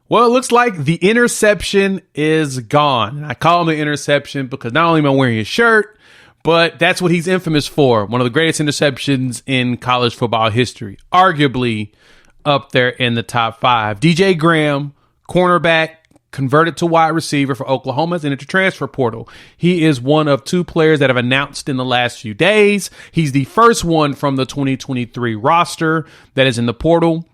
Well, it looks like the interception is gone. And I call him the interception because not only am I wearing his shirt, but that's what he's infamous for. One of the greatest interceptions in college football history, arguably up there in the top 5. DJ Graham, cornerback, converted to wide receiver for Oklahoma as entered the transfer portal. He is one of 2 players that have announced in the last few days. He's the first one from the 2023 roster that is in the portal.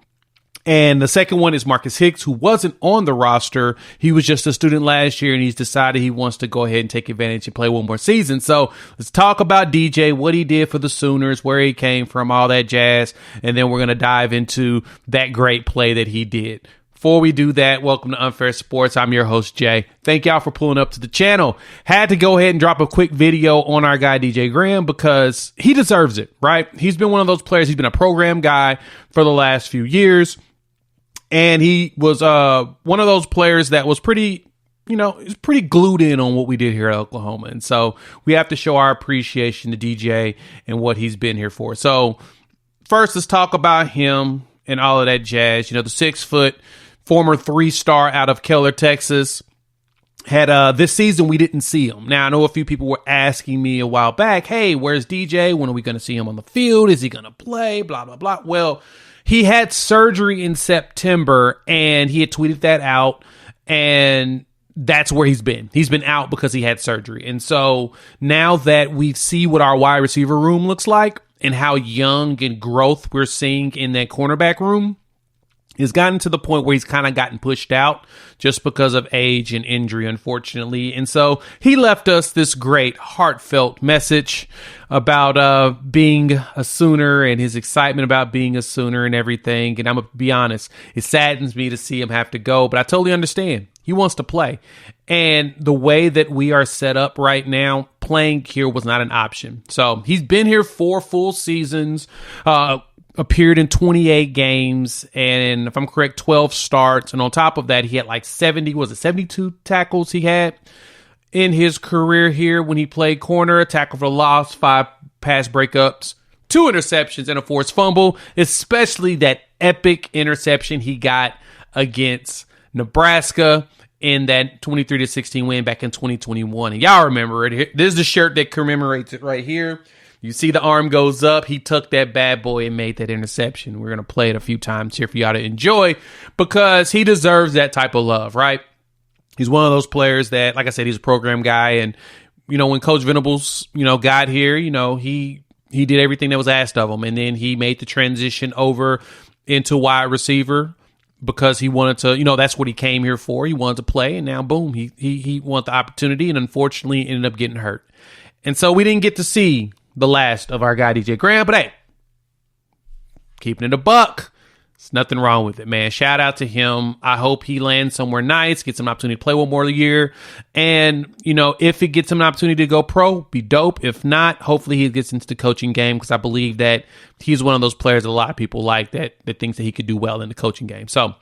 And the second one is Marcus Hicks, who wasn't on the roster. He was just a student last year, and he's decided he wants to go ahead and take advantage and play one more season. So let's talk about DJ, what he did for the Sooners, where he came from, all that jazz. And then we're going to dive into that great play that he did. Before we do that, welcome to Unfair Sports. I'm your host, Jay. Thank y'all for pulling up to the channel. Had to go ahead and drop a quick video on our guy, DJ Graham, because he deserves it, right? He's been one of those players. He's been a program guy for the last few years. And he was one of those players that was pretty glued in on what we did here at Oklahoma. And so we have to show our appreciation to DJ and what he's been here for. So first, let's talk about him and all of that jazz. You know, the 6-foot former 3-star out of Keller, Texas. Had this season, we didn't see him. Now, I know a few people were asking me a while back, hey, where's DJ? When are we going to see him on the field? Is he going to play? Blah, blah, blah. Well, he had surgery in September, and he had tweeted that out, and that's where he's been. He's been out because he had surgery. And so now that we see what our wide receiver room looks like and how young and growth we're seeing in that cornerback room, it's gotten to the point where he's kind of gotten pushed out just because of age and injury, unfortunately. And so he left us this great heartfelt message about being a Sooner and his excitement about being a Sooner and everything. And I'm going to be honest, it saddens me to see him have to go, but I totally understand. He wants to play. And the way that we are set up right now, playing here was not an option. So he's been here 4 full seasons, appeared in 28 games, and if I'm correct, 12 starts. And on top of that, he had like 72 tackles he had in his career here when he played corner, a tackle for loss, 5 pass breakups, 2 interceptions, and a forced fumble, especially that epic interception he got against Nebraska in that 23-16 win back in 2021. And y'all remember it. This is the shirt that commemorates it right here. You see the arm goes up. He took that bad boy and made that interception. We're going to play it a few times here for y'all to enjoy because he deserves that type of love, right? He's one of those players that, like I said, he's a program guy. And, you know, when Coach Venables, got here, he did everything that was asked of him. And then he made the transition over into wide receiver because he wanted to, that's what he came here for. He wanted to play. And now, boom, he wanted the opportunity and unfortunately ended up getting hurt. And so we didn't get to see the last of our guy, DJ Graham. But hey, keeping it a buck, there's nothing wrong with it, man. Shout out to him. I hope he lands somewhere nice, gets an opportunity to play one more year. And, if it gets him an opportunity to go pro, be dope. If not, hopefully he gets into the coaching game because I believe that he's one of those players that a lot of people like that thinks that he could do well in the coaching game. So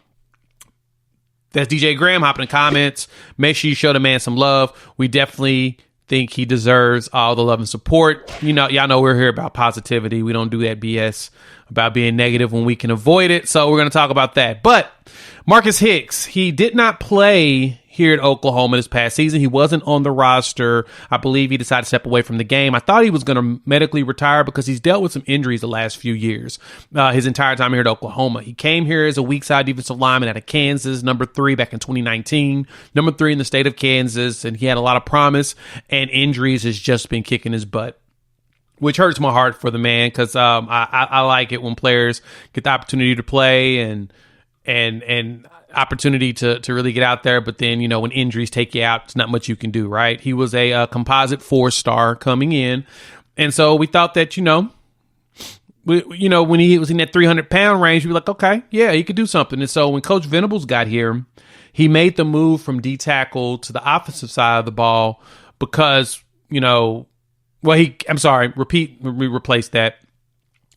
that's DJ Graham. Hop in the comments. Make sure you show the man some love. We definitely think he deserves all the love and support. Y'all know we're here about positivity. We don't do that BS about being negative when we can avoid it. So we're going to talk about that. But Marcus Hicks, he did not play here at Oklahoma this past season. He wasn't on the roster. I believe he decided to step away from the game. I thought he was going to medically retire because he's dealt with some injuries the last few years, his entire time here at Oklahoma. He came here as a weak side defensive lineman out of Kansas, number 3 back in 2019, number 3 in the state of Kansas, and he had a lot of promise, and injuries has just been kicking his butt, which hurts my heart for the man because I like it when players get the opportunity to play and opportunity to really get out there. But then, when injuries take you out, it's not much you can do, right? He was a composite 4-star coming in. And so we thought that, when he was in that 300-pound range, we were like, okay, yeah, he could do something. And so when Coach Venables got here, he made the move from D tackle to the offensive side of the ball because, replace that.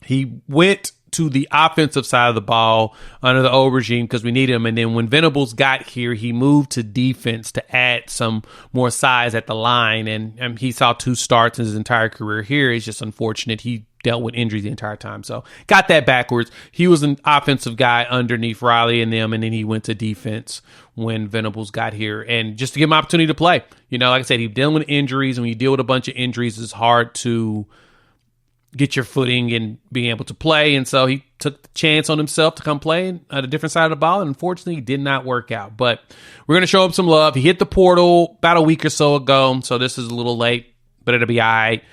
He went to the offensive side of the ball under the old regime because we needed him. And then when Venables got here, he moved to defense to add some more size at the line. And he saw 2 starts in his entire career here. It's just unfortunate he dealt with injuries the entire time. So got that backwards. He was an offensive guy underneath Riley and them, and then he went to defense when Venables got here. And just to give him opportunity to play. You know, like I said, he's dealing with injuries. And when you deal with a bunch of injuries, it's hard to get your footing and being able to play. And so he took the chance on himself to come play at a different side of the ball. And unfortunately, it did not work out. But we're going to show him some love. He hit the portal about a week or so ago. So this is a little late, but it'll be all right.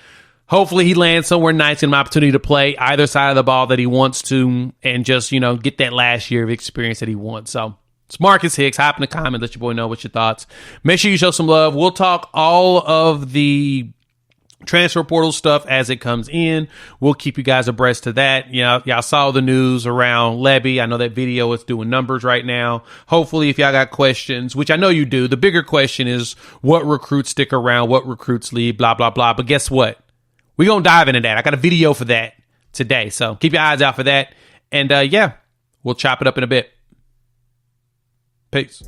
Hopefully he lands somewhere nice and an opportunity to play either side of the ball that he wants to and just, you know, get that last year of experience that he wants. So it's Marcus Hicks. Hop in the comments. Let your boy know what's your thoughts. Make sure you show some love. We'll talk all of the transfer portal stuff as it comes in. We'll keep you guys abreast to that. You know, y'all saw the news around Lebby. I know that video is doing numbers right now. Hopefully, if y'all got questions, which I know you do, the bigger question is what recruits stick around, what recruits leave, blah, blah, blah. But guess what? We're going to dive into that. I got a video for that today. So keep your eyes out for that. And yeah, we'll chop it up in a bit. Peace.